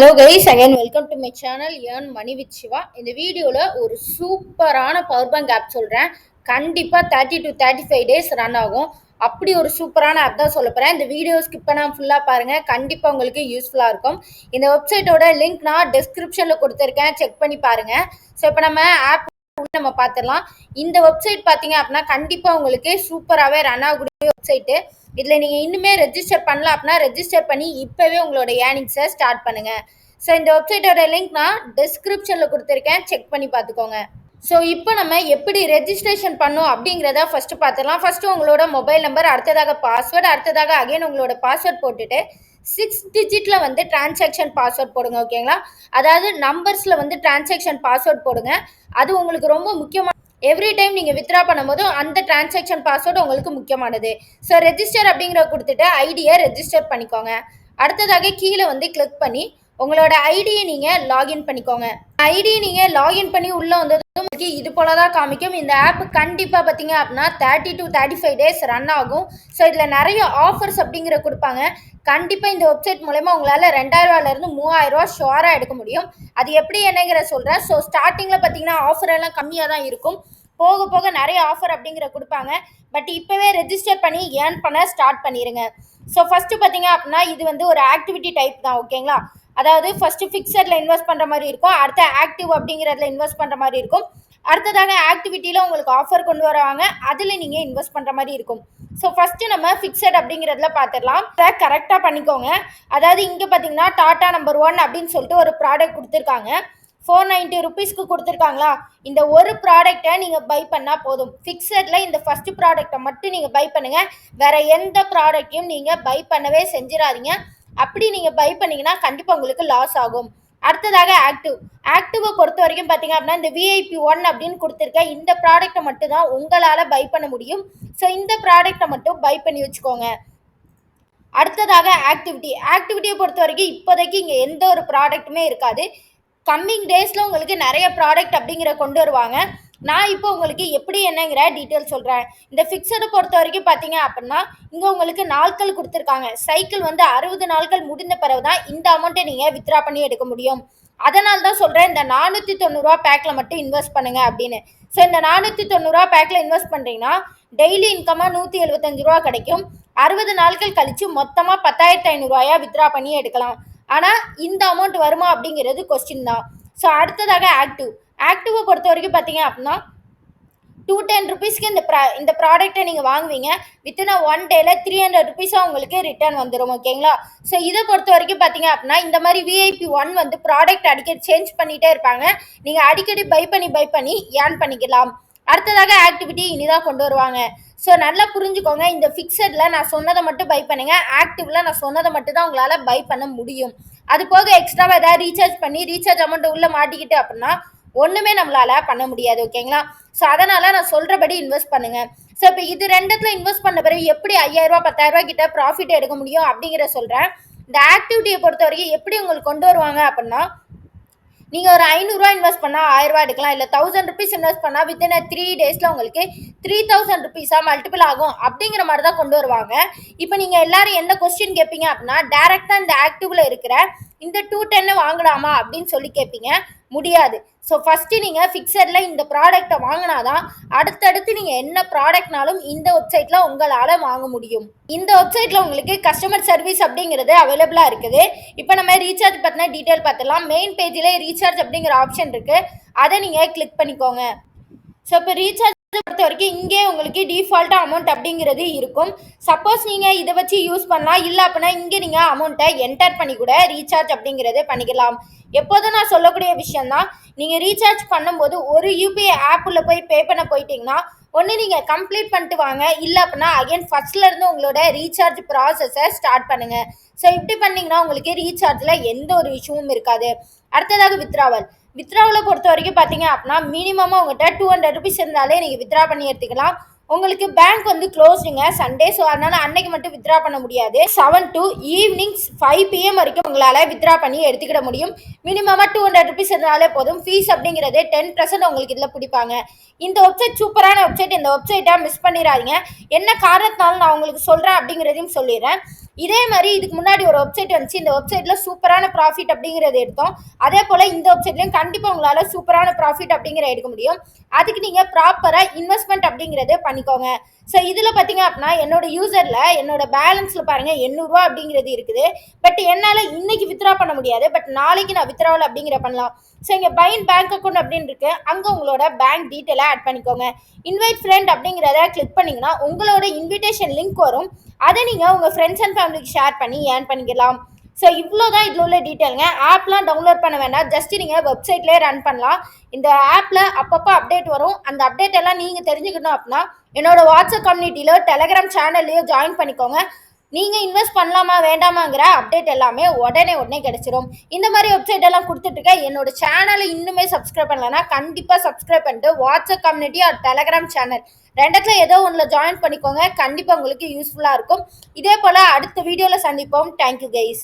Hello guys, again welcome to my channel earn money with Siva. இந்த வீடியோவில் ஒரு சூப்பரான பவர் பேங்க் ஆப் சொல்கிறேன். கண்டிப்பாக 30 to 35 days ரன் ஆகும். அப்படி ஒரு சூப்பரான ஆப் தான் சொல்ல போகிறேன். இந்த வீடியோ ஸ்கிப் பண்ணாமல் ஃபுல்லாக பாருங்கள். கண்டிப்பாக உங்களுக்கு யூஸ்ஃபுல்லாக இருக்கும். இந்த வெப்சைட்டோட லிங்க் நான் டிஸ்கிரிப்ஷனில் கொடுத்துருக்கேன், செக் பண்ணி பாருங்கள். ஸோ இப்போ நம்ம பார்த்துடலாம். இந்த வெப்சைட் பார்த்தீங்க அப்படின்னா கண்டிப்பாக உங்களுக்கு சூப்பராகவே ரன் ஆகக்கூடிய வெப்சைட்டு. இதில் நீங்கள் இன்னுமே ரெஜிஸ்டர் பண்ணல அப்படின்னா ரெஜிஸ்டர் பண்ணி இப்போவே உங்களோட ஏர்னிங்ஸை ஸ்டார்ட் பண்ணுங்கள். ஸோ இந்த வெப்சைட்டோட லிங்க் நான் டிஸ்கிரிப்ஷனில் கொடுத்துருக்கேன், செக் பண்ணி பார்த்துக்கோங்க. ஸோ இப்போ நம்ம எப்படி ரெஜிஸ்ட்ரேஷன் பண்ணோம் அப்படிங்கிறத ஃபஸ்ட்டு பார்த்துடலாம். ஃபஸ்ட்டு உங்களோட மொபைல் நம்பர், அடுத்ததாக பாஸ்வேர்டு, அடுத்ததாக அகைன் உங்களோட பாஸ்வேர்ட் போட்டுட்டு 6 டிஜிட்டில் வந்து டிரான்சாக்ஷன் பாஸ்வேர்ட் போடுங்க. ஓகேங்களா? அதாவது நம்பர்ஸில் வந்து டிரான்சாக்ஷன் பாஸ்வேர்ட் போடுங்க. அது உங்களுக்கு ரொம்ப முக்கியமான, எவ்ரி டைம் நீங்கள் வித்ரா பண்ணும்போது அந்த டிரான்சாக்ஷன் பாஸ்வேர்டு உங்களுக்கு முக்கியமானது. ஸோ ரெஜிஸ்டர் அப்படிங்கிற கொடுத்துட்டு ஐடியை ரெஜிஸ்டர் பண்ணிக்கோங்க. அடுத்ததாக கீழே வந்து கிளிக் பண்ணி உங்களோட ஐடியை நீங்கள் லாகின் பண்ணிக்கோங்க. ஐடியை நீங்கள் லாகின் பண்ணி உள்ளே வந்ததும் உங்களுக்கு இது போல தான் காமிக்கும். இந்த ஆப் கண்டிப்பாக பார்த்தீங்க அப்படின்னா 30 to 35 days ரன் ஆகும். ஸோ இதில் நிறைய ஆஃபர்ஸ் அப்படிங்கிற கொடுப்பாங்க. கண்டிப்பாக இந்த வெப்சைட் மூலமா உங்களால் 2000 3000 ஷுவராக எடுக்க முடியும். அது எப்படி என்னங்கிற சொல்கிறேன். ஸோ ஸ்டார்டிங்கில் பார்த்தீங்கன்னா ஆஃபர் எல்லாம் கம்மியாக தான் இருக்கும். போக போக நிறைய ஆஃபர் அப்படிங்கிற கொடுப்பாங்க. பட் இப்போவே ரெஜிஸ்டர் பண்ணி ஏர்ன் பண்ண ஸ்டார்ட் பண்ணிடுங்க. ஸோ ஃபஸ்ட்டு பார்த்தீங்க அப்படின்னா இது வந்து ஒரு ஆக்டிவிட்டி டைப் தான். ஓகேங்களா? அதாவது ஃபஸ்ட்டு ஃபிக்ஸடில் இன்வெஸ்ட் பண்ணுற மாதிரி இருக்கும், அடுத்த ஆக்டிவ் அப்படிங்கிறதுல இன்வெஸ்ட் பண்ணுற மாதிரி இருக்கும், அடுத்ததாக ஆக்டிவிட்டியில் உங்களுக்கு ஆஃபர் கொண்டு வருவாங்க, அதில் நீங்கள் இன்வெஸ்ட் பண்ணுற மாதிரி இருக்கும். ஸோ ஃபஸ்ட்டு நம்ம ஃபிக்ஸட் அப்படிங்கிறதுல பார்த்துடலாம். அதை கரெக்டாக பண்ணிக்கோங்க. அதாவது இங்கே பார்த்தீங்கன்னா டாட்டா நம்பர் 1 அப்படின்னு சொல்லிட்டு ஒரு ப்ராடக்ட் கொடுத்துருக்காங்க. 490 ருபீஸ்க்கு கொடுத்துருக்காங்களா? இந்த ஒரு ப்ராடக்டை நீங்கள் பை பண்ணால் போதும். ஃபிக்ஸடில் இந்த ஃபஸ்ட்டு ப்ராடக்டை மட்டும் நீங்கள் பை பண்ணுங்கள். வேறு எந்த ப்ராடக்டையும் நீங்கள் பை பண்ணவே செஞ்சிடாதீங்க. அப்படி நீங்கள் பை பண்ணிங்கன்னா கண்டிப்பாக உங்களுக்கு லாஸ் ஆகும். அடுத்ததாக ஆக்டிவை பொறுத்த வரைக்கும் பார்த்தீங்க அப்படின்னா இந்த VIP 1 அப்படின்னு கொடுத்துருக்க இந்த ப்ராடக்டை மட்டும் தான் உங்களால் பை பண்ண முடியும். ஸோ இந்த ப்ராடக்டை மட்டும் பை பண்ணி வச்சுக்கோங்க. அடுத்ததாக ஆக்டிவிட்டியை பொறுத்த வரைக்கும் இப்போதைக்கு இங்கே எந்த ஒரு ப்ராடக்ட்டுமே இருக்காது. கம்மிங் டேஸில் உங்களுக்கு நிறைய ப்ராடக்ட் அப்படிங்கிற கொண்டு வருவாங்க. நான் இப்போ உங்களுக்கு எப்படி என்னங்கிற டீட்டெயில் சொல்கிறேன். இந்த ஃபிக்ஸடை பொறுத்த வரைக்கும் பார்த்தீங்க அப்படின்னா இங்கே உங்களுக்கு நாட்கள் கொடுத்துருக்காங்க. சைக்கிள் வந்து 60 நாட்கள் முடிந்த பிறகு தான் இந்த அமௌண்ட்டை நீங்கள் வித்ரா பண்ணி எடுக்க முடியும். அதனால தான் சொல்கிறேன், இந்த 490 பேக்கில் மட்டும் இன்வெஸ்ட் பண்ணுங்கள் அப்படின்னு. ஸோ இந்த 490 பேக்கில் இன்வெஸ்ட் பண்ணுறீங்கன்னா டெய்லி இன்கமாக 175 கிடைக்கும். 60 நாட்கள் கழித்து மொத்தமாக 10,500 வித்ரா பண்ணி எடுக்கலாம். ஆனால் இந்த அமௌண்ட் வருமா அப்படிங்கிறது கொஸ்டின் தான். ஸோ அடுத்ததாக ஆக்டிவை பொறுத்த வரைக்கும் பார்த்தீங்க அப்படின்னா 210 ருபீஸ்க்கு இந்த ப்ராடக்ட்டை நீங்கள் வாங்குவீங்க. வித்தின் 1 டேல 300 ருபீஸாக உங்களுக்கு ரிட்டர்ன் வந்துடும். ஓகேங்களா? ஸோ இதை பொறுத்த வரைக்கும் பார்த்தீங்க அப்படின்னா இந்த மாதிரி VIP 1 வந்து ப்ராடக்ட் அடிக்கடி சேஞ்ச் பண்ணிகிட்டே இருப்பாங்க. நீங்கள் அடிக்கடி பை பண்ணி ஏர்ன் பண்ணிக்கலாம். அடுத்ததாக ஆக்டிவிட்டி இனிதான் கொண்டு வருவாங்க. ஸோ நல்லா புரிஞ்சுக்கோங்க. இந்த ஃபிக்ஸடில் நான் சொன்னதை மட்டும் பை பண்ணுங்கள். ஆக்டிவில் நான் சொன்னதை மட்டும் தான் உங்களால் பை பண்ண முடியும். அது போக எக்ஸ்ட்ராவாக ஏதாவது ரீசார்ஜ் அமௌண்ட்டை உள்ளே மாட்டிக்கிட்டு அப்படின்னா ஒன்றுமே நம்மளால் பண்ண முடியாது. ஓகேங்களா? ஸோ அதனால் நான் சொல்கிறபடி இன்வெஸ்ட் பண்ணுங்கள். ஸோ இப்போ இது ரெண்டத்தில் இன்வெஸ்ட் பண்ண பிறகு எப்படி 5000 10,000 கிட்ட ப்ராஃபிட் எடுக்க முடியும் அப்படிங்கிற சொல்கிறேன். இந்த ஆக்டிவிட்டியை பொறுத்த வரைக்கும் எப்படி உங்களுக்கு கொண்டு வருவாங்க அப்படின்னா நீங்கள் ஒரு 500 இன்வெஸ்ட் பண்ணால் 1000 எடுக்கலாம். இல்லை 1000 ருபீஸ் இன்வெஸ்ட் பண்ணால் வித்தின் 3 டேஸில் உங்களுக்கு 3000 ருபீஸாக மல்டிபிள் ஆகும் அப்படிங்கிற மாதிரி தான் கொண்டு வருவாங்க. இப்போ நீங்கள் எல்லாரும் என்ன கொஸ்டின் கேட்பீங்க அப்படின்னா டேரெக்டாக இந்த ஆக்டிவில் இருக்கிற இந்த 210 வாங்கலாமா அப்படின்னு சொல்லி கேட்பீங்க. முடியாது. ஸோ ஃபஸ்ட்டு நீங்கள் ஃபிக்ஸடில் இந்த ப்ராடக்டை வாங்கினா தான் அடுத்தடுத்து நீங்கள் என்ன ப்ராடக்ட்னாலும் இந்த வெப்சைட்டில் உங்களால் வாங்க முடியும். இந்த வெப்சைட்டில் உங்களுக்கு கஸ்டமர் சர்வீஸ் அப்படிங்கிறது அவைலபிளாக இருக்குது. இப்போ நம்ம ரீசார்ஜ் பற்றின டீட்டெயில் பார்த்துடலாம். மெயின் பேஜில் ரீசார்ஜ் அப்படிங்கிற ஆப்ஷன் இருக்குது, அதை நீங்கள் கிளிக் பண்ணிக்கோங்க. ஸோ இப்போ ரீசார்ஜ் பொறுத்த வரைக்கும் இங்கே உங்களுக்கு டிஃபால்ட்டாக அமௌண்ட் அப்படிங்கிறது இருக்கும். சப்போஸ் நீங்கள் இதை வச்சு யூஸ் பண்ணலாம், இல்லை அப்படின்னா இங்கே நீங்கள் அமௌண்ட்டை என்டர் பண்ணி கூட ரீசார்ஜ் அப்படிங்கிறது பண்ணிக்கலாம். எப்போதும் நான் சொல்லக்கூடிய விஷயம்தான், நீங்கள் ரீசார்ஜ் பண்ணும்போது ஒரு UPI ஆப்பில் போய் பே பண்ண போயிட்டீங்கன்னா ஒன்று நீங்கள் கம்ப்ளீட் பண்ணிட்டு வாங்க, இல்லை அப்படின்னா அகைன் ஃபஸ்ட்லேருந்து உங்களோட ரீசார்ஜ் ப்ராசஸை ஸ்டார்ட் பண்ணுங்கள். ஸோ இப்படி பண்ணிங்கன்னா உங்களுக்கு ரீசார்ஜில் எந்த ஒரு இஷ்யூவும் இருக்காது. அடுத்ததாக வித்ராவலை பொறுத்த வரைக்கும் பார்த்தீங்க அப்படின்னா மினிமமாக உங்கள்கிட்ட 200 ருபீஸ் இருந்தாலே நீங்கள் வித்ரா பண்ணி எடுத்துக்கலாம். உங்களுக்கு பேங்க் வந்து க்ளோஸ்டுங்க சண்டே. ஸோ அதனால அன்னைக்கு மட்டும் வித்ரா பண்ண முடியாது. 7 to ஈவினிங் 5 PM வரைக்கும் உங்களால் வித்ரா பண்ணி எடுத்துக்கிட முடியும். மினிமமாக 200 ருபீஸ் இருந்தாலே போதும். ஃபீஸ் அப்படிங்கிறது 10% உங்களுக்கு இதில் பிடிப்பாங்க. இந்த வெப்சைட் சூப்பரான வெப்சைட். இந்த வெப்சைட்டை மிஸ் பண்ணிடாதீங்க. என்ன காரணத்தினாலும் நான் உங்களுக்கு சொல்கிறேன் அப்படிங்கிறதையும் சொல்லிடுறேன். இதே மாதிரி இதுக்கு முன்னாடி ஒரு வெப்சைட் வந்துச்சு. இந்த வெப்சைட்டில் சூப்பரான ப்ராஃபிட் அப்படிங்கிறது எடுத்தோம். அதே போல் இந்த வெப்சைட்லையும் கண்டிப்பாக உங்களால் சூப்பரான ப்ராஃபிட் அப்படிங்கிற எடுக்க முடியும். அதுக்கு நீங்கள் ப்ராப்பராக இன்வெஸ்ட்மெண்ட் அப்படிங்கிறத பண்ணிக்கோங்க. ஸோ இதில் பார்த்தீங்க அப்படின்னா என்னோட யூசரில் என்னோட பேலன்ஸில் பாருங்கள் 800 ரூபா அப்படிங்கிறது இருக்குது. பட் என்னால் இன்னைக்கு வித்ரா பண்ண முடியாது. பட் நாளைக்கு நான் வித்ராவல் அப்படிங்கிற பண்ணலாம். ஸோ இங்கே பைன் பேங்க் அக்கௌண்ட் அப்படின்னு இருக்கு. அங்கே உங்களோட பேங்க் டீட்டெயிலை ஆட் பண்ணிக்கோங்க. இன்வைட் ஃப்ரெண்ட் அப்படிங்கிறத கிளிக் பண்ணிங்கன்னா உங்களோட இன்விடேஷன் லிங்க் வரும். அதை நீங்கள் உங்கள் ஃப்ரெண்ட்ஸ் அண்ட் ஃபேமிலிக்கு ஷேர் பண்ணி ஏர்ன் பண்ணிக்கலாம். ஸோ இவ்வளோ தான் இதில் உள்ள டீட்டெயிலுங்க. ஆப்லாம் டவுன்லோட் பண்ண வேண்டாம். ஜஸ்ட் நீங்கள் வெப்சைட்லேயே ரன் பண்ணலாம். இந்த ஆப்பில் அப்பப்போ அப்டேட் வரும். அந்த அப்டேட் எல்லாம் நீங்கள் தெரிஞ்சுக்கணும் அப்படின்னா என்னோட வாட்ஸ்அப் கம்யூனிட்டியிலோ டெலகிராம் சேனல்லையோ ஜாயின் பண்ணிக்கோங்க. நீங்கள் இன்வெஸ்ட் பண்ணலாமா வேண்டாமாங்கிற அப்டேட் எல்லாமே உடனே கிடைச்சிரும். இந்த மாதிரி வெப்சைட் எல்லாம் கொடுத்துட்ருக்கேன். என்னோட சேனலை இன்னுமே சப்ஸ்கிரைப் பண்ணலன்னா கண்டிப்பாக சப்ஸ்கிரைப் பண்ணிட்டு WhatsApp community or Telegram channel ரெண்டத்துல ஏதோ ஒன்றில் ஜாயின் பண்ணிக்கோங்க. கண்டிப்பாக உங்களுக்கு யூஸ்ஃபுல்லாக இருக்கும். இதே போல் அடுத்த வீடியோவில் சந்திப்போம். Thank you guys.